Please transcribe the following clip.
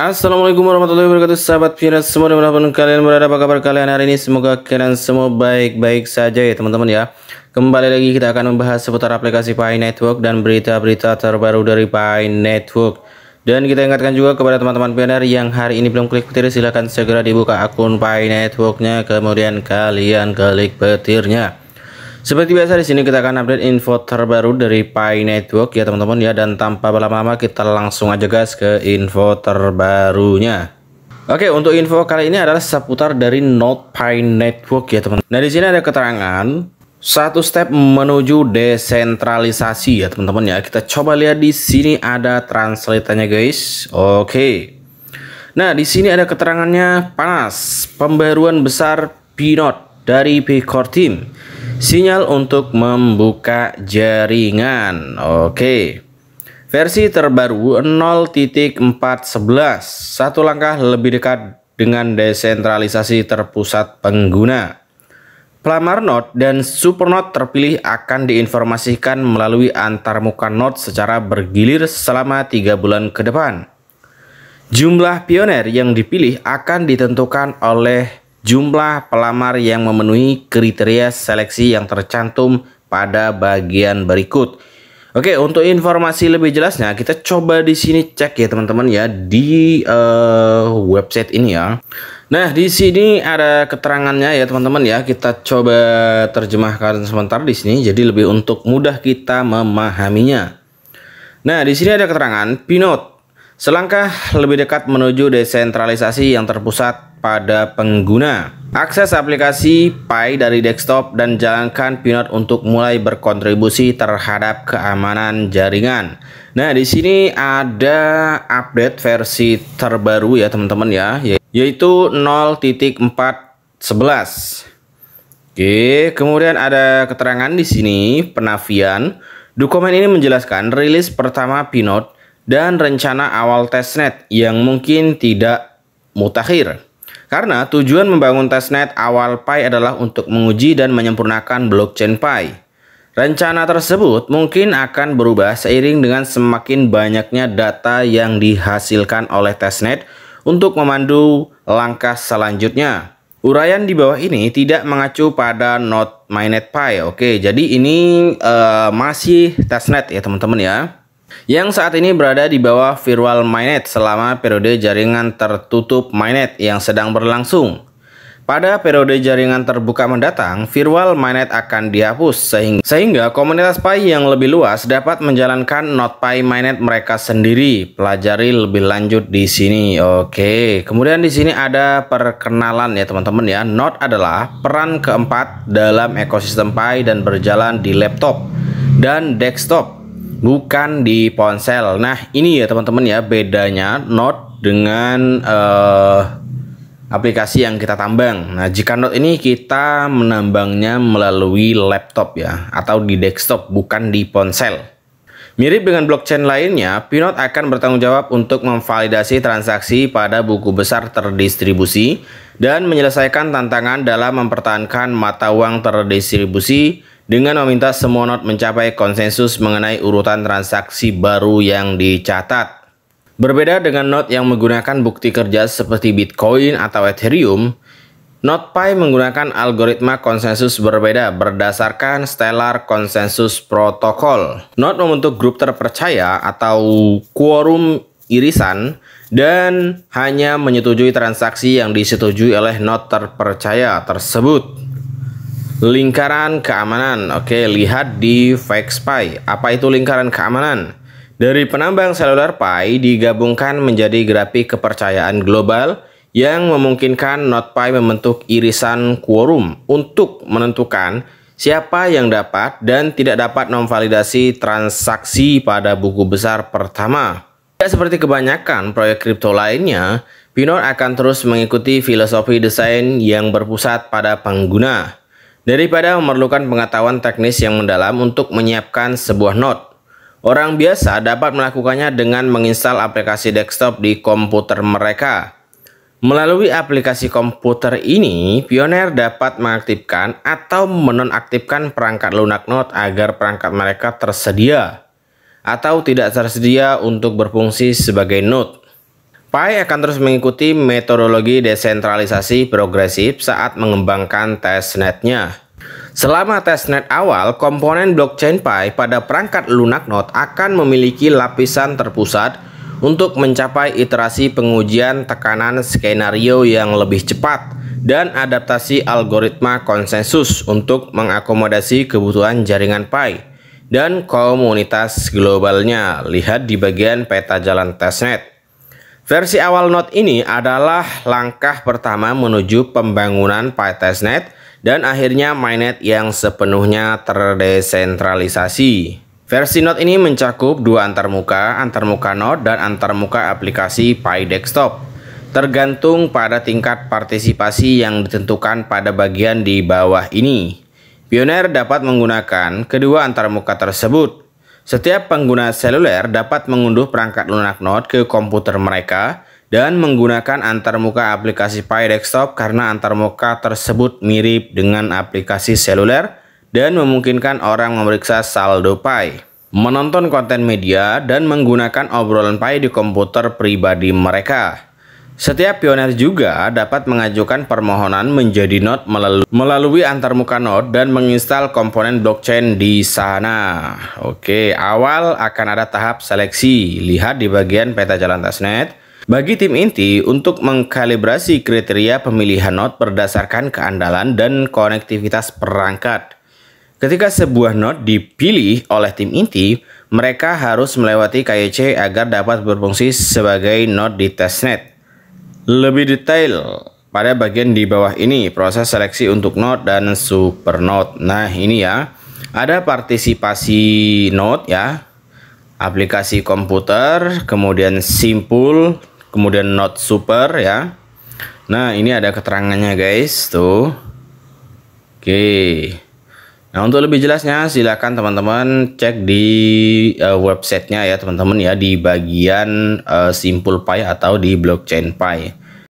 Assalamualaikum warahmatullahi wabarakatuh, sahabat Pioneer semua dimanapun kalian berada. Apa kabar kalian hari ini? Semoga kalian semua baik-baik saja ya teman-teman ya. Kembali lagi kita akan membahas seputar aplikasi Pi Network dan berita-berita terbaru dari Pi Network. Dan kita ingatkan juga kepada teman-teman Pioneer yang hari ini belum klik petir, silahkan segera dibuka akun Pi Networknya, kemudian kalian klik petirnya. Seperti biasa di sini kita akan update info terbaru dari Pi Network ya teman-teman ya, dan tanpa berlama-lama kita langsung aja gas ke info terbarunya. Oke, untuk info kali ini adalah seputar dari Node Pi Network ya teman-teman. Nah, di sini ada keterangan satu step menuju desentralisasi ya teman-teman ya. Kita coba lihat di sini ada translate-nya guys. Oke. Nah, di sini ada keterangannya panas. Pembaruan besar P-Node dari P-Core Team. Sinyal untuk membuka jaringan. Oke. Versi terbaru 0.411. Satu langkah lebih dekat dengan desentralisasi terpusat pengguna. Pelamar node dan supernode terpilih akan diinformasikan melalui antarmuka node secara bergilir selama 3 bulan ke depan. Jumlah pioner yang dipilih akan ditentukan oleh jumlah pelamar yang memenuhi kriteria seleksi yang tercantum pada bagian berikut. Oke, untuk informasi lebih jelasnya kita coba di sini cek ya teman-teman ya di website ini ya. Nah, di sini ada keterangannya ya teman-teman ya. Kita coba terjemahkan sebentar di sini jadi lebih untuk mudah kita memahaminya. Nah, di sini ada keterangan P-Node selangkah lebih dekat menuju desentralisasi yang terpusat pada pengguna. Akses aplikasi Pi dari desktop dan jalankan P-Node untuk mulai berkontribusi terhadap keamanan jaringan. Nah, di sini ada update versi terbaru ya teman-teman ya, yaitu 0.411. Oke, kemudian ada keterangan di sini penafian. Dokumen ini menjelaskan rilis pertama P-Node dan rencana awal testnet yang mungkin tidak mutakhir. Karena tujuan membangun testnet awal Pi adalah untuk menguji dan menyempurnakan blockchain Pi. Rencana tersebut mungkin akan berubah seiring dengan semakin banyaknya data yang dihasilkan oleh testnet untuk memandu langkah selanjutnya. Uraian di bawah ini tidak mengacu pada node mainnet Pi. Oke, jadi ini masih testnet ya teman-teman ya, yang saat ini berada di bawah virtual mainnet selama periode jaringan tertutup mainnet yang sedang berlangsung. Pada periode jaringan terbuka mendatang, virtual mainnet akan dihapus sehingga komunitas Pi yang lebih luas dapat menjalankan node Pi mainnet mereka sendiri. Pelajari lebih lanjut di sini. Oke, kemudian di sini ada perkenalan ya teman-teman ya. Node adalah peran keempat dalam ekosistem Pi dan berjalan di laptop dan desktop, bukan di ponsel. Nah, ini ya teman-teman ya bedanya node dengan aplikasi yang kita tambang. Nah, jika node ini kita menambangnya melalui laptop ya, atau di desktop, bukan di ponsel. Mirip dengan blockchain lainnya, P-Node akan bertanggung jawab untuk memvalidasi transaksi pada buku besar terdistribusi dan menyelesaikan tantangan dalam mempertahankan mata uang terdistribusi dengan meminta semua node mencapai konsensus mengenai urutan transaksi baru yang dicatat. Berbeda dengan node yang menggunakan bukti kerja seperti Bitcoin atau Ethereum, node Pi menggunakan algoritma konsensus berbeda berdasarkan Stellar Consensus Protocol. Node membentuk grup terpercaya atau quorum irisan dan hanya menyetujui transaksi yang disetujui oleh node terpercaya tersebut. Lingkaran keamanan. Oke, lihat di FakeSpy. Apa itu lingkaran keamanan? Dari penambang seluler Pi digabungkan menjadi grafik kepercayaan global yang memungkinkan node Pi membentuk irisan quorum untuk menentukan siapa yang dapat dan tidak dapat memvalidasi transaksi pada buku besar pertama. Tidak seperti kebanyakan proyek kripto lainnya, P-Node akan terus mengikuti filosofi desain yang berpusat pada pengguna daripada memerlukan pengetahuan teknis yang mendalam untuk menyiapkan sebuah node. Orang biasa dapat melakukannya dengan menginstal aplikasi desktop di komputer mereka. Melalui aplikasi komputer ini, pioner dapat mengaktifkan atau menonaktifkan perangkat lunak node agar perangkat mereka tersedia atau tidak tersedia untuk berfungsi sebagai node. Pi akan terus mengikuti metodologi desentralisasi progresif saat mengembangkan testnetnya. Selama testnet awal, komponen blockchain Pi pada perangkat lunak node akan memiliki lapisan terpusat untuk mencapai iterasi pengujian tekanan skenario yang lebih cepat dan adaptasi algoritma konsensus untuk mengakomodasi kebutuhan jaringan Pi dan komunitas globalnya. Lihat di bagian peta jalan testnet. Versi awal node ini adalah langkah pertama menuju pembangunan Pi testnet dan akhirnya mainnet yang sepenuhnya terdesentralisasi. Versi node ini mencakup dua antarmuka node dan antarmuka aplikasi Pi desktop, tergantung pada tingkat partisipasi yang ditentukan pada bagian di bawah ini. Pioneer dapat menggunakan kedua antarmuka tersebut. Setiap pengguna seluler dapat mengunduh perangkat lunak node ke komputer mereka dan menggunakan antarmuka aplikasi Pi desktop karena antarmuka tersebut mirip dengan aplikasi seluler dan memungkinkan orang memeriksa saldo Pi, menonton konten media, dan menggunakan obrolan Pi di komputer pribadi mereka. Setiap pioneer juga dapat mengajukan permohonan menjadi node melalui antarmuka node dan menginstal komponen blockchain di sana. Oke, awal akan ada tahap seleksi. Lihat di bagian peta jalan testnet. Bagi tim inti untuk mengkalibrasi kriteria pemilihan node berdasarkan keandalan dan konektivitas perangkat. Ketika sebuah node dipilih oleh tim inti, mereka harus melewati KYC agar dapat berfungsi sebagai node di testnet. Lebih detail pada bagian di bawah ini, proses seleksi untuk node dan supernode. Nah, ini ya, ada partisipasi node ya, aplikasi komputer, kemudian simpul, kemudian node super ya. Nah, ini ada keterangannya guys, tuh. Oke. Nah, untuk lebih jelasnya silakan teman-teman cek di websitenya ya teman-teman ya, di bagian Simpul Pi atau di blockchain Pi.